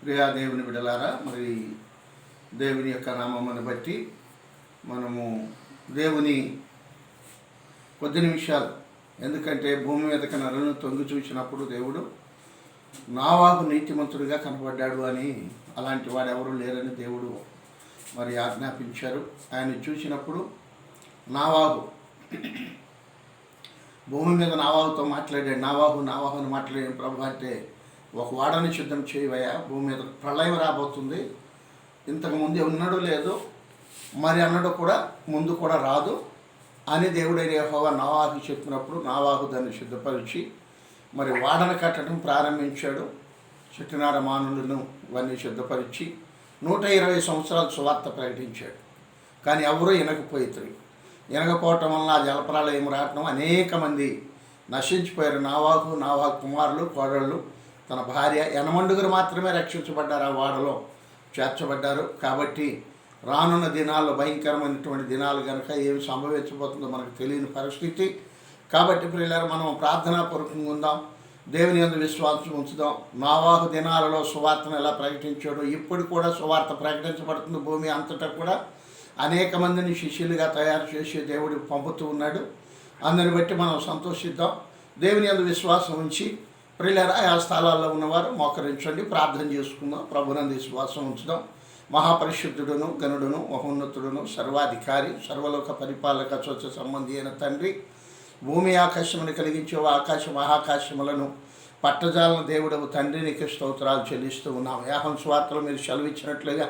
ప్రియా దేవుని బిడ్డలారా, మరి దేవుని యొక్క నామమును బట్టి మనము దేవుని కొద్ది నిమిషాలు, ఎందుకంటే భూమి మీదకి నరులను తొంగి చూసినప్పుడు దేవుడు నావాహు నీతిమంతుడిగా కనబడ్డాడు అని, అలాంటి వాడు ఎవరు లేరని దేవుడు మరి ఆజ్ఞాపించారు. ఆయన చూసినప్పుడు నావాహు భూమి మీద నావాహుతో మాట్లాడాడు. నావాహుని మాట్లాడాడు. ప్రభు అంటే ఒక వాడని సిద్ధం చేయవయ్యా, భూమి మీద ప్రళయం రాబోతుంది, ఇంతకుముందు ఉన్నాడు లేదు, మరి అన్నడు కూడా ముందు కూడా రాదు అని దేవుడైన యెహోవా నావాహు చెప్పినప్పుడు నావాహు దాన్ని సిద్ధపరిచి మరి వాడను కట్టడం ప్రారంభించాడు. చెట్టినార మానులను ఇవన్నీ సిద్ధపరిచి 120 సంవత్సరాలు సువార్త ప్రకటించాడు. కానీ ఎవరూ వినకపోవటం వలన ఆ జలప్రలయం రావటం అనేక మంది నశించిపోయారు. నావాహు కుమారులు, కోడళ్ళు, తన భార్య, యనమండుగురు మాత్రమే రక్షించబడ్డారు, ఆ వాడలో చేర్చబడ్డారు. కాబట్టి రానున్న దినాల్లో భయంకరమైనటువంటి దినాలు కనుక ఏమి సంభవించబోతుందో మనకు తెలియని పరిస్థితి. కాబట్టి ప్రియులారా, మనం ప్రార్థనాపూర్వకంగా ఉందాం, దేవుని యందు విశ్వాసం ఉంచుదాం. నావాహు దినాలలో సువార్తను ఎలా ప్రకటించాడో ఇప్పుడు కూడా సువార్త ప్రకటించబడుతుంది. భూమి అంతటా కూడా అనేక మందిని శిష్యులుగా తయారు చేసి దేవుడు పంపుతూ ఉన్నాడు. అందరిని బట్టి మనం సంతోషిద్దాం. దేవుని యందు విశ్వాసం ఉంచి ప్రియులారా, ఆ స్థలాల్లో ఉన్నవారు మోకరించండి, ప్రార్థన చేసుకుందాం, ప్రభునందు విశ్వాసం ఉంచుదాం. మహాపరిశుద్ధుడును, గనుడును, మహోన్నతుడును, సర్వాధికారి, సర్వలోక పరిపాలక, స్వచ్ఛ సంబంధి అయిన తండ్రి, భూమి ఆకాశమును కలిగించేవా, ఆకాశ మహాకాశములను పట్టజాలను దేవుడవు తండ్రి, నీకు స్తోత్రాలు చెల్లిస్తూ ఉన్నాం. యోహాను సువార్తలో మీరు సెలవిచ్చినట్లుగా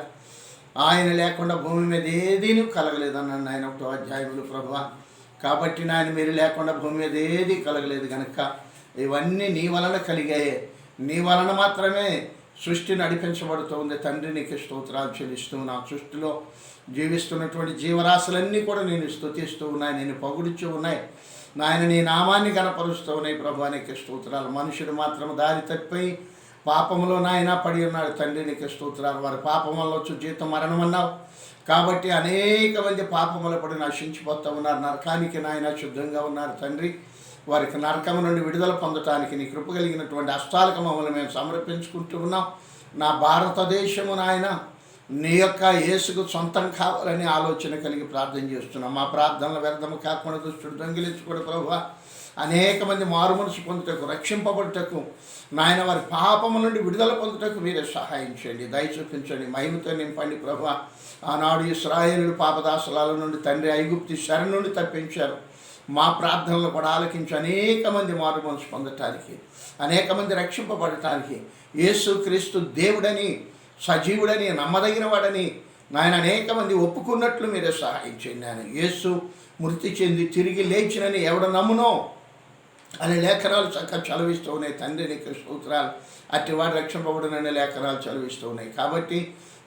ఆయన లేకుండా భూమి మీద ఏదీ కలగలేదన్నాడు ఆయన 1వ అధ్యాయములు ప్రభువా. కాబట్టి నాయన మీరు లేకుండా భూమి మీద ఏదీ కలగలేదు కనుక ఇవన్నీ నీ వలన కలిగాయి, నీ వలన మాత్రమే సృష్టి నడిపించబడుతూ ఉంది. తండ్రి, నీకు స్తోత్రాలు చెల్లిస్తూ నా సృష్టిలో జీవిస్తున్నటువంటి జీవరాశులన్నీ కూడా నేను స్తుతిస్తూ ఉన్నాయి, నేను పొగుడుచూ ఉన్నాయి నాయన, నీ నామాన్ని కనపరుస్తూ ఉన్నాయి ప్రభు. నీకు స్తోత్రాలు. మనుషుడు మాత్రం దారి తప్పిపోయి పాపములో నాయన పడి ఉన్నాడు. తండ్రి, నీకు స్తోత్రాలు. వారి పాపం వల్ల వచ్చి జీతం మరణం అన్నావు. కాబట్టి అనేక మంది పాపముల పడి నశించిపోతూ ఉన్నారు, నరకానికి నాయన సిద్ధంగా ఉన్నారు. తండ్రి, వారికి నరకము నుండి విడుదల పొందటానికి నీ కృప కలిగినటువంటి అష్టాలక మమ్మల్ని మేము సమర్పించుకుంటూ ఉన్నాం. నా భారతదేశము నాయన నీ యొక్క యేసుకు సొంతం కావాలని ఆలోచన కలిగి ప్రార్థన చేస్తున్నాం. మా ప్రార్థనలు వ్యర్థము కాకుండా దుష్టుడు దొంగిలించుకోడు ప్రభువా. అనేక మంది మారు మనసు పొందుటకు, రక్షింపబడుటకు నాయన, వారి పాపము నుండి విడుదల పొందుటకు మీరే సహాయం చేయండి, దయ చూపించండి, మహిమతో నింపండి ప్రభువా. ఆనాడు ఇశ్రాయేలులు పాపదాసలాల నుండి తండ్రి ఐగుప్తు శర నుండి తప్పించారు. మా ప్రార్థనలు కూడా ఆలకించి అనేక మంది మారు మనసు పొందటానికి, అనేక మంది రక్షింపబడటానికి యేసు క్రీస్తు దేవుడని, సజీవుడని, నమ్మదగిన వాడని నాయన అనేక మంది ఒప్పుకున్నట్లు మీరే సహాయం చేయండి. ఆయన యేసు మృతి చెంది తిరిగి లేచినని ఎవడ నమ్మునో అనే లేఖనాలు చక్కగా చదివిస్తూ ఉన్నాయి. తండ్రి, నీకు స్తోత్రాలు. అట్టివాడు రక్షింపబడుననే లేఖనాలు చదివిస్తూ ఉన్నాయి. కాబట్టి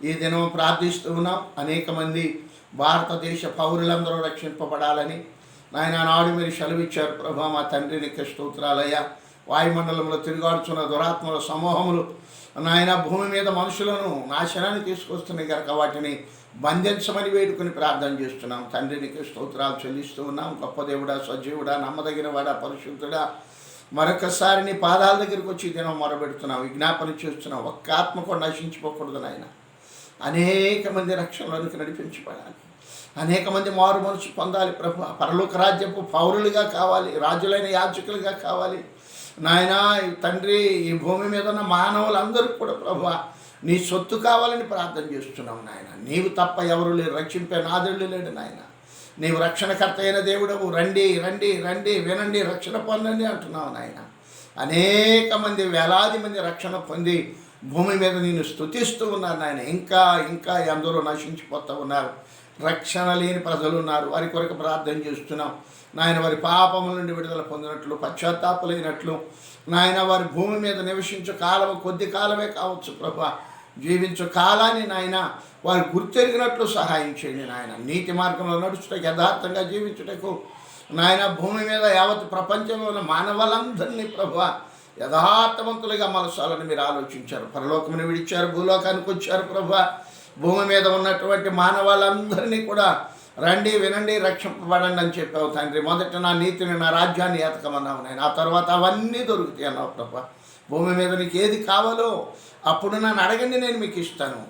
ఈ దినం ప్రార్థిస్తూ ఉన్నాం. అనేక మంది భారతదేశ పౌరులందరూ రక్షింపబడాలని నాయన నాడు మీరు సెలవిచ్చారు ప్రభా. మా తండ్రి, నీకు స్తోత్రాలయ్యా. వాయుమండలంలో తిరుగాడుచున్న దురాత్మల సమూహములు నాయన భూమి మీద మనుషులను నాశనాన్ని తీసుకొస్తున్నాయి కనుక వాటిని బంధించమని వేడుకొని ప్రార్థన చేస్తున్నాం. తండ్రి, నీకు స్తోత్రాలు చెల్లిస్తూ ఉన్నాం. గొప్ప దేవుడా, సజీవుడా, నమ్మదగిన వాడా, పరిశుద్ధుడా, మరొకసారి నీ పాదాల దగ్గరికి వచ్చి దినం మొరబెడుతున్నాం, విజ్ఞాపన చేస్తున్నాం. ఒక్క ఆత్మ కూడా నశించిపోకూడదు నాయన. అనేక మంది రక్షణలోనికి నడిపించబడాలి, అనేక మంది మారు మనసు పొందాలి ప్రభు. పరలోక రాజ్యపు పౌరులుగా కావాలి, రాజులైన యాజకులుగా కావాలి నాయన. తండ్రి, ఈ భూమి మీద ఉన్న మానవులందరూ కూడా ప్రభు నీ సొత్తు కావాలని ప్రార్థన చేస్తున్నావు నాయన. నీవు తప్ప ఎవరు లేరు, రక్షింపే నాదుడు లేడు నాయన. నీవు రక్షణకర్త అయిన దేవుడవు. రండి రండి రండి, వినండి, రక్షణ పొందండి అంటున్నావు నాయన. అనేక మంది, వేలాది మంది రక్షణ పొంది భూమి మీద నేను స్తుతిస్తూ ఉన్నారు నాయన. ఇంకా ఇంకా ఎందరో నశించిపోతూ ఉన్నారు, రక్షణ లేని ప్రజలు ఉన్నారు. వారి కొరకు ప్రార్థన చేస్తున్నాం నాయన. వారి పాపముల నుండి విడుదల పొందినట్లు, పశ్చాత్తాపలైనట్లు నాయన, వారి భూమి మీద నివసించు కాలము కొద్ది కాలమే కావచ్చు ప్రభా. జీవించు కాలాన్ని నాయన వారు గుర్తెరిగినట్లు సహాయం చేయండి నాయన. నీతి మార్గంలో నడుచుటకు, యథార్థంగా జీవించుటకు నాయన, భూమి మీద యావత్ ప్రపంచంలో ఉన్న మానవులందరినీ ప్రభా యథార్థవంతులుగా మలసాలని మీరు ఆలోచించారు. పరలోకమును విడిచారు, భూలోకానికి వచ్చారు ప్రభా. భూమి మీద ఉన్నటువంటి మానవాళ్ళందరినీ కూడా రండి, వినండి, రక్షింపబడండి అని చెప్పావు తండ్రి. మొదట నా నీతిని, నా రాజ్యాన్ని ఎతకమన్నావు నాయన. ఆ తర్వాత అవన్నీ దొరుకుతాయి అన్నావు ప్రభా. భూమి మీద నీకు ఏది కావాలో అప్పుడు నన్ను అడగండి, నేను మీకు ఇస్తాను.